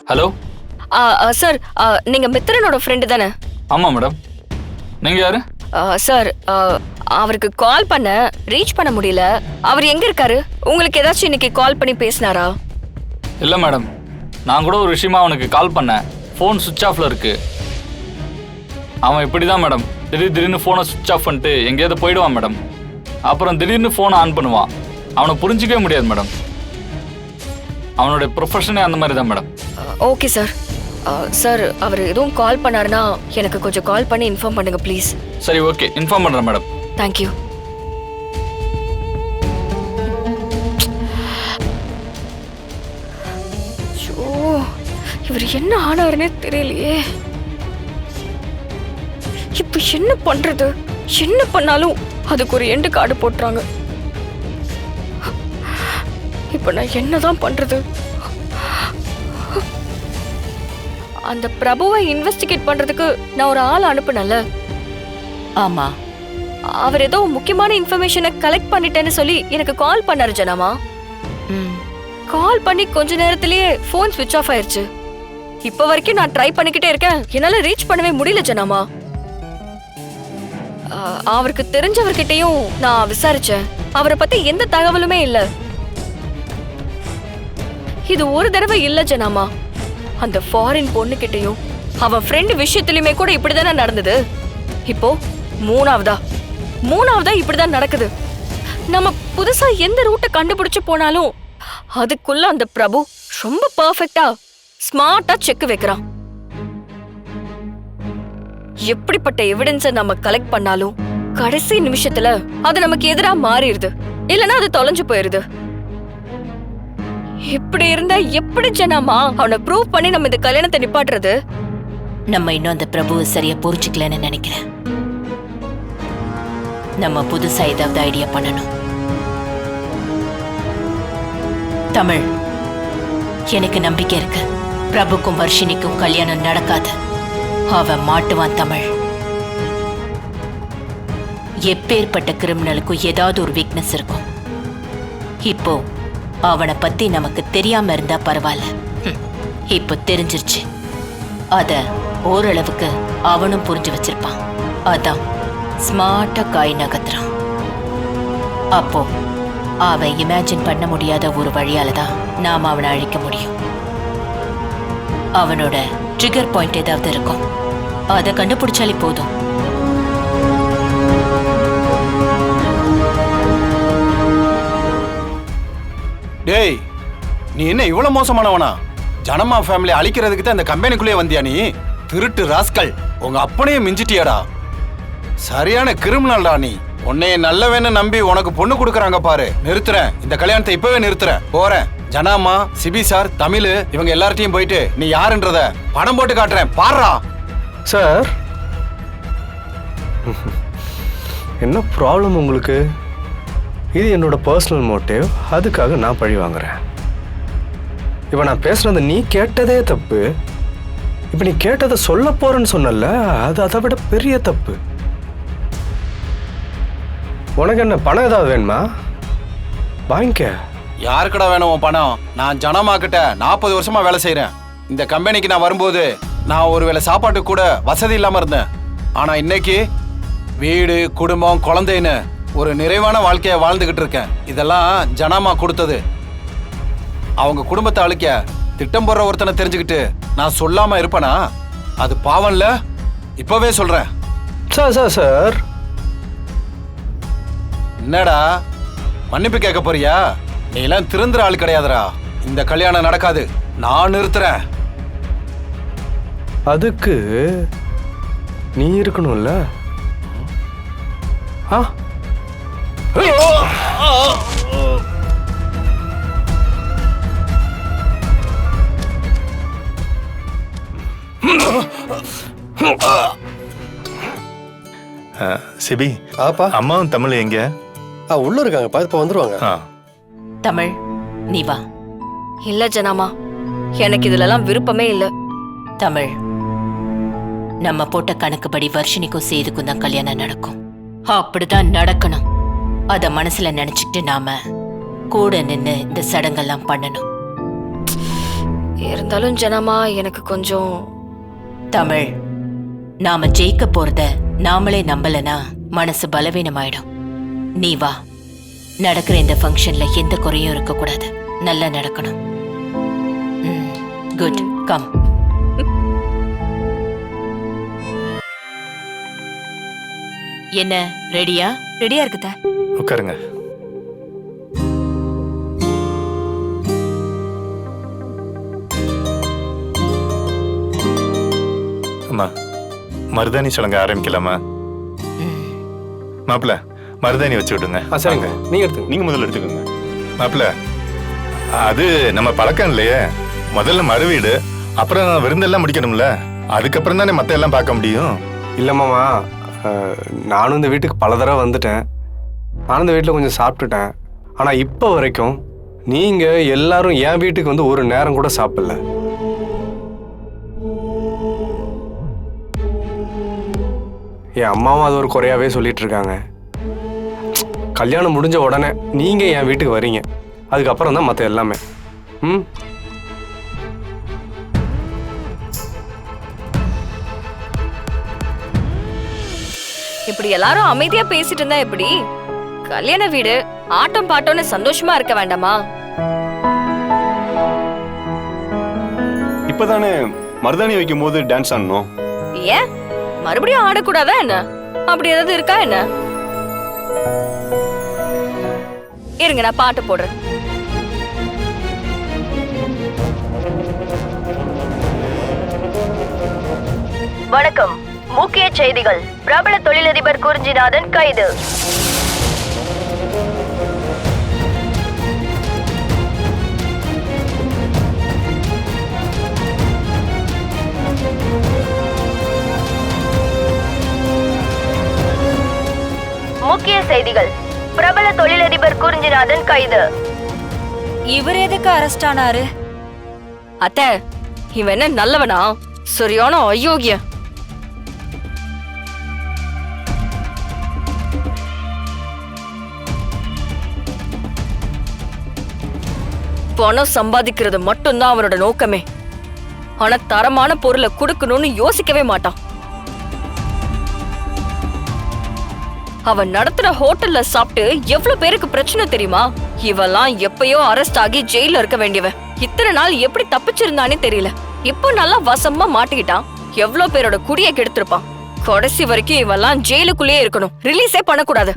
Hello. Sir, நீங்க மித்திரனோட friend தானே? ஆமாம் மேடம். நீங்கள் யார்? சார், அவருக்கு கால் பண்ண ரீச் பண்ண முடியல. அவர் எங்க இருக்காரு? உங்களுக்கு ஏதாச்சும் இன்னைக்கு கால் பண்ணி பேசினாரா? இல்லை மேடம், நான் கூட ஒரு விஷயமா அவனுக்கு கால் பண்ணேன். ஃபோன் சுவிட்ச் ஆஃபில் இருக்கு. அவன் இப்படி தான் மேடம், திடீர்னு ஃபோனை சுவிட்ச் ஆஃப் பண்ணிட்டு எங்கேயாவது போயிடுவான் மேடம். அப்புறம் திடீர்னு ஃபோனை ஆன் பண்ணுவான். அவனை புரிஞ்சிக்கவே முடியாது மேடம். அவனுடைய ப்ரொஃபஷனே அந்த மாதிரி தான் மேடம். Okay sir. சார், அவர் எதுவும் கால் பண்ணாருன்னா எனக்கு கொஞ்சம் கால் பண்ணி இன்ஃபார்ம் பண்ணுங்க ப்ளீஸ். சரி, ஓகே, இன்ஃபார்ம் பண்ணுறேன் மேடம். தேங்க்யூ. இவர் என்ன ஆனாருன்னே தெரியலையே. இப்ப என்ன பண்றது? என்ன பண்ணாலும் அதுக்கு ஒரு எண்டு கார்டு போட்டுறாங்க. இப்ப நான் என்னதான் பண்றது? அந்த பிரபுவை இன்வெஸ்டிகேட் பண்றதுக்கு நான் ஒரு ஆள் அனுப்புனல. ஆமா, அவர் ஏதோ முக்கியமான இன்ஃபர்மேஷனை கலெக்ட் பண்ணிட்டேன்னு சொல்லி எனக்கு கால் பண்ணாரு ஜனாமா. கால் பண்ணி கொஞ்ச நேரத்திலேயே போன் ஸ்விட்ச் ஆஃப் ஆயிருச்சு. இப்ப வரைக்கும் நான் ட்ரை பண்ணிக்கிட்டே இருக்கேன். என்னால ரீச் பண்ணவே முடியல ஜனாமா. அவருக்கு தெரிஞ்சவர்கிட்டயும் நான் விசாரிச்சேன். அவரை பத்தி எந்த தகவலுமே இல்ல. இது ஒரு தடவை இல்ல ஜனாமா. அந்த ஃபாரின் பொண்ணு கிட்டயும் அவன் ஃப்ரெண்ட் விஷயத்திலுமே கூட இப்படிதானே நடந்தது. இப்போ மூணாவதா இப்படிதான் நடக்குது. நம்ம புதுசா எந்த ரூட்டை கண்டுபிடிச்சு போனாலும் அதுக்குள்ள அந்த பிரபு ரொம்ப பெர்ஃபெக்ட்டா ஸ்மார்ட்டா செக் வைக்கிறான். எப்படிப்பட்ட எவிடன்ஸை நம்ம கலெக்ட் பண்ணாலும் கடைசி நிமிஷத்துல அது நமக்கு எதிரா மாறிடுது, இல்லனா அது தொலைஞ்சு போயிருது. இப்படி இருந்தா எப்படி ஜனாமா அவனை ப்ரூவ் பண்ணி நம்ம இந்த கல்யாணத்தை நிப்பாட்டுறது? நம்ம இன்னும் அந்த பிரபுவை சரியா புரிஞ்சுக்கலன்னு நினைக்கிறேன். நம்ம புதுசா ஏதாவது ஐடியா பண்ணணும். தமிழ், எனக்கு நம்பிக்கை இருக்கு. பிரபுக்கும் வர்ஷினிக்கும் கல்யாணம் நடக்காது. அவன் மாட்டுவான். தமிழ், எப்பேற்பட்ட கிரிமினலுக்கும் ஏதாவது ஒரு வீக்னஸ் இருக்கும். இப்போ அவனை பத்தி நமக்கு தெரியாம இருந்தா பரவாயில்ல. இப்போ தெரிஞ்சிருச்சு. அத ஓரளவுக்கு அவனும் புரிஞ்சு வச்சிருப்பான். அதான் ஸ்மார்ட்டா காய் நகர்த்துறான். அப்போ அவன் இமேஜின் பண்ண முடியாத ஒரு வழியால தான் நாம அவனை அழிக்க முடியும். அவனோட ட்ரிகர் பாயிண்ட் ஏதாவது இருக்கும். அதை கண்டுபிடிச்சாலே போதும். டேய், நீ என்ன இவ்வளவு மோசமானவனா? ஜனமா ஃபேமிலி அழிக்கிறதுக்கு தான் இந்த கம்பெனிக்குள்ளே வந்தியா நீ? திருட்டு ராஸ்கல், உங்க அப்பனையே மிஞ்சிட்டியாடா. சரியான கிரிமினல்டா நீ. உன்னைய நல்லவேன்னு நம்பி உனக்கு பொண்ணு கொடுக்கறாங்க பாரு. நிறுத்துறேன், இந்த கல்யாணத்தை இப்பவே நிறுத்துறேன். போறேன். ஜனாமா, சிபி சார், தமிழ் இவங்க எல்லார்ட்டையும் போயிட்டு நீ யாருன்றத பணம் போட்டு காட்டுறேன், பாருடா. சார், என்ன ப்ராப்ளம் உங்களுக்கு? இது என்னோட பர்சனல் மோட்டிவ். அதுக்காக நான் பழி வாங்குறேன். இப்போ நான் பேசுறது நீ கேட்டதே தப்பு. இப்போ நீ கேட்டதை சொல்ல போறேன்னு சொன்னல, அது அதை விட பெரிய தப்பு. உனக்கு என்ன பணம் ஏதாவது வேணுமா? வாங்கிக்க. யாருக்கடா வேணும் உன் பணம்? நான் ஜனமா கிட்ட 40 வருஷமா வேலை செய்யறேன். இந்த கம்பெனிக்கு நான் வரும்போது நான் ஒருவேளை சாப்பாட்டுக்கு கூட வசதி இல்லாம இருந்தேன். ஆனா இன்னைக்கு வீடு, குடும்பம், குழந்தைன்னு ஒரு நிறைவான வாழ்க்கைய வாழ்ந்துகிட்டு இருக்கேன். இதெல்லாம் ஜனமா கொடுத்தது. அவங்க குடும்பத்தை அழிக்க திட்டம் போடுற ஒருத்தனை தெரிஞ்சுக்கிட்டு நான் சொல்லாம இருப்பேனா? அது பாவம்ல. இப்பவே சொல்றேன். சார் சார் சார், என்னடா மன்னிப்பு கேட்க போறியா? நீ எல்லாம் திருந்துற ஆள் கிடையாதுடா. இந்த கல்யாணம் நடக்காது. நான் நிறுத்துறேன். அதுக்கு நீ இருக்கணும்ல. ஆ, சிபி, ஆப்பா, அம்மாவும் தமிழ் எங்க? உள்ள இருக்காங்க. இப்ப வந்துருவாங்க. தமிழ், நீ வா. இல்ல ஜனாமா, எனக்கு இதுலலாம் விருப்பமே இல்ல. தமிழ், நம்ம போட்ட கணக்குப்படி வர்ஷினிக்கும் சேதுக்கும் தான் கல்யாணம் நடக்கும். அப்படிதான் நடக்கணும். அத மனசுல நினைச்சுக்கிட்டு நாம கூட நின்னு இந்த சடங்கெல்லாம் பண்ணணும். இருந்தாலும் ஜனமா எனக்கு கொஞ்சம் தமிழ், நாம ஜெயிக்க போறத நாமளே நம்பலனா மனசு பலவீனமாயிடும். நீ வா, நடக்கிற இந்த ஃபங்க்ஷன்ல எந்த குறையும் இருக்க கூடாது, நல்லா நடக்கணும். Good, come. என்ன, ரெடியா? ரெடியா இருக்குதா? உட்காருங்க. அம்மா, மருதாணி சடங்கு ஆரம்பிக்கலாமா? மாப்பிள்ள, மருதாணி வச்சு விடுங்க. சரிங்க, நீங்க எடுத்துங்க. நீங்க முதல்ல எடுத்துக்கோங்க. மாப்பிள்ள, அது நம்ம பழக்கம் இல்லையே. முதல்ல மறுவீடு, அப்புறம் விருந்தெல்லாம் முடிக்கணும்ல. அதுக்கப்புறம் தானே மத்த எல்லாம் பார்க்க முடியும். இல்லை மாமா, நானும் இந்த வீட்டுக்கு பல தடவை வந்துட்டேன். நானும் இந்த வீட்டில் கொஞ்சம் சாப்பிட்டுட்டேன். ஆனால் இப்போ வரைக்கும் நீங்கள் எல்லாரும் என் வீட்டுக்கு வந்து ஒரு நேரம் கூட சாப்பிடல. என் அம்மாவும் அது ஒரு குறையாவே சொல்லிட்டு இருக்காங்க. கல்யாணம் முடிஞ்ச உடனே நீங்கள் என் வீட்டுக்கு வரீங்க, அதுக்கப்புறம் தான் மற்ற எல்லாமே. ம், இப்படி எல்லாரும் அமைதியா பேசிட்டு இருந்தா எப்படி? கல்யாண வீடு, ஆட்டம் பாட்டம்னு சந்தோஷமா இருக்க வேண்டாமா? இப்பதானே மருதாணி வைக்கும் போது டான்ஸ் ஆடணும். ஏன் மறுபடியும் ஆடக்கூடாதா என்ன? அப்படி ஏதாவது இருக்கா என்ன? இருங்க, நான் பாட்டு போடுறேன். வணக்கம். முக்கிய செய்திகள். பிரபல தொழிலதிபர் குறிஞ்சிநாதன் கைது. முக்கிய செய்திகள். பிரபல தொழிலதிபர் குறிஞ்சிநாதன் கைது. இவர் எதுக்கு அரெஸ்ட் ஆனாரு? அத்தை, இவன் என்ன நல்லவனா? சரியான அயோக்கிய. பணம் சம்பாதிக்கிறது மட்டும்தான் அவனோட நோக்கமே. ஆனா தரமான பொருளை கொடுக்கணும்னு யோசிக்கவே மாட்டான். அவன் நடத்துற ஹோட்டல்ல சாப்பிட்டு எவ்வளவு பேருக்கு பிரச்சனை தெரியுமா? இவெல்லாம் எப்பயோ அரெஸ்ட் ஆகி ஜெயில இருக்க வேண்டியவன். இத்தனை நாள் எப்படி தப்பிச்சிருந்தானே தெரியல. இப்போ நல்லா வசமா மாட்டிக்கிட்டான். எவ்வளவு பேரோட குடியை கெடுத்திருப்பான். கடைசி வரைக்கும் இவெல்லாம் ஜெயிலுக்குள்ளேயே இருக்கணும், ரிலீஸே பண்ணக்கூடாது.